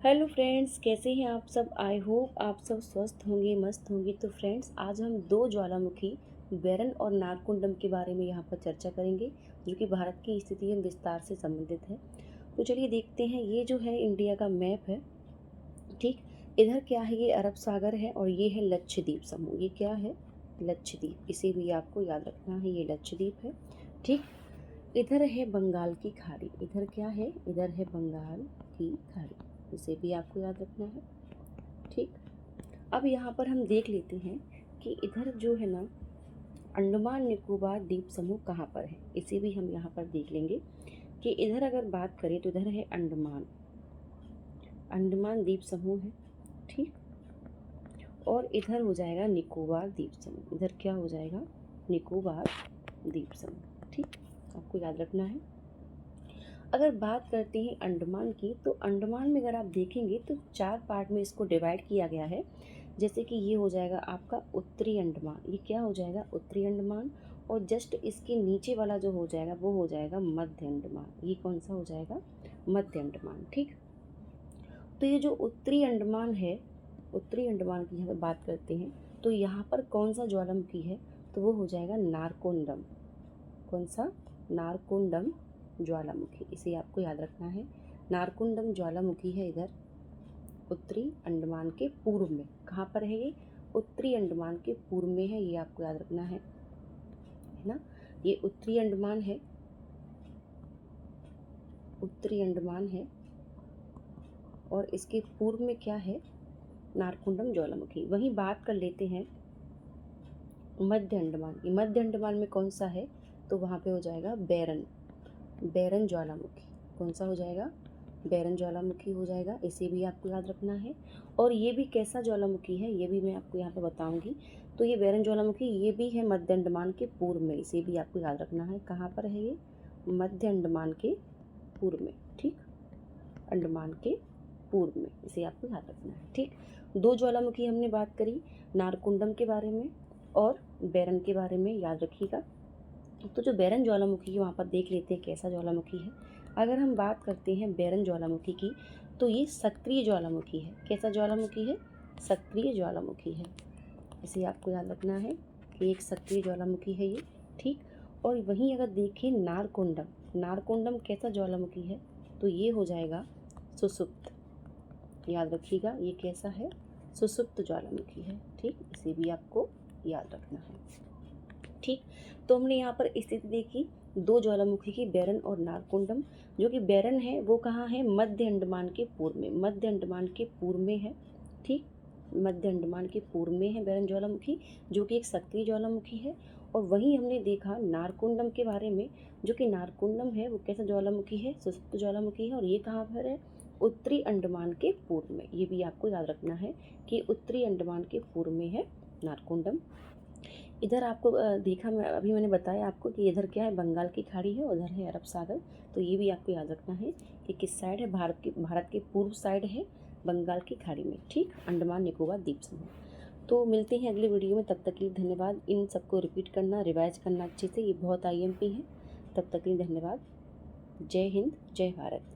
Hello friends, कैसे हैं आप सब। आई होप आप सब स्वस्थ होंगे, मस्त होंगे। तो फ्रेंड्स, आज हम दो ज्वालामुखी बैरन और नागकुंडम के बारे में यहाँ पर चर्चा करेंगे, जो कि भारत की स्थिति एवं विस्तार से संबंधित है। तो चलिए देखते हैं। ये जो है इंडिया का मैप है, ठीक। इधर क्या है, ये अरब सागर है और ये है लक्षद्वीप समूह। ये क्या है, लक्षद्वीप। इसे भी आपको याद रखना है, ये लक्षद्वीप है, ठीक। इधर है बंगाल की खाड़ी। इधर क्या है, इधर है बंगाल की खाड़ी। इसे भी आपको याद रखना है, ठीक। अब यहाँ पर हम देख लेते हैं कि इधर जो है ना, अंडमान निकोबार द्वीप समूह कहाँ पर है। इसे भी हम यहाँ पर देख लेंगे कि इधर अगर बात करें तो इधर है अंडमान, अंडमान द्वीप समूह है, ठीक। और इधर हो जाएगा निकोबार द्वीप समूह। इधर क्या हो जाएगा, निकोबार द्वीप समूह, ठीक। आपको याद रखना है। अगर बात करते हैं अंडमान की, तो अंडमान में अगर आप देखेंगे तो 4 पार्ट में इसको डिवाइड किया गया है। जैसे कि ये हो जाएगा आपका उत्तरी अंडमान। ये क्या हो जाएगा, उत्तरी अंडमान। और जस्ट इसके नीचे वाला जो हो जाएगा वो हो जाएगा मध्य अंडमान। ये कौन सा हो जाएगा, मध्य अंडमान, ठीक। तो ये जो उत्तरी अंडमान है, उत्तरी अंडमान की यहाँ पर बात करते हैं तो यहाँ पर कौन सा ज्वालामुखी है, तो वो हो जाएगा नारकोंडम। कौन सा, नारकोंडम ज्वालामुखी। इसे आपको याद रखना है। नारकोंडम ज्वालामुखी है इधर उत्तरी अंडमान के पूर्व में। कहाँ पर है ये, उत्तरी अंडमान के पूर्व में है। ये आपको याद रखना है ना। ये उत्तरी अंडमान है, उत्तरी अंडमान है। और इसके पूर्व में क्या है, नारकोंडम ज्वालामुखी। वहीं बात कर लेते हैं मध्य अंडमान की। मध्य अंडमान में कौन सा है, तो वहाँ पे हो जाएगा बैरन, बैरन ज्वालामुखी। कौन सा हो जाएगा, बैरन ज्वालामुखी हो जाएगा। इसे भी आपको याद रखना है। और ये भी कैसा ज्वालामुखी है, ये भी मैं आपको यहाँ पे बताऊंगी। तो ये बैरन ज्वालामुखी, ये भी है मध्य अंडमान के पूर्व में। इसे भी आपको याद रखना है। कहाँ पर है ये, मध्य अंडमान के पूर्व में, ठीक। अंडमान के पूर्व में, इसे आपको याद रखना है, ठीक। दो ज्वालामुखी हमने बात करी, नारकुंडम के बारे में और बैरन के बारे में, याद रखिएगा। तो जो बैरन ज्वालामुखी है वहाँ पर देख लेते हैं कैसा ज्वालामुखी है। अगर हम बात करते हैं बैरन ज्वालामुखी की, तो ये सक्रिय ज्वालामुखी है। कैसा ज्वालामुखी है, सक्रिय ज्वालामुखी है। इसे आपको याद रखना है कि एक सक्रिय ज्वालामुखी है ये, ठीक। और वहीं अगर देखें नारकोंडम, नारकोंडम कैसा ज्वालामुखी है, तो ये हो जाएगा सुसुप्त। याद रखिएगा, ये कैसा है, सुसुप्त ज्वालामुखी है, ठीक। इसे भी आपको याद रखना है, ठीक। तो हमने यहाँ पर स्थिति देखी दो ज्वालामुखी की, बैरन और नारकोंडम। जो कि बैरन है वो कहाँ है, मध्य अंडमान के पूर्व में, मध्य अंडमान के पूर्व में है, ठीक। मध्य अंडमान के पूर्व में है बैरन ज्वालामुखी, जो कि एक सक्रिय ज्वालामुखी है। और वहीं हमने देखा नारकोंडम के बारे में, जो कि नारकोंडम है वो कैसा ज्वालामुखी है, सुसुप्त ज्वालामुखी है। और ये कहाँ पर है, उत्तरी अंडमान के पूर्व में। ये भी आपको याद रखना है कि उत्तरी अंडमान के पूर्व में है नारकोंडम। इधर आपको देखा, मैं अभी मैंने बताया आपको कि इधर क्या है, बंगाल की खाड़ी है, उधर है अरब सागर। तो ये भी आपको याद रखना है कि किस साइड है, भारत के पूर्व साइड है बंगाल की खाड़ी में, ठीक। अंडमान निकोबार द्वीप समूह। तो मिलते हैं अगले वीडियो में, तब तक के लिए धन्यवाद। इन सबको रिपीट करना, रिवाइज करना अच्छे से, ये बहुत IMP है। तब तक के लिए धन्यवाद। जय हिंद, जय भारत।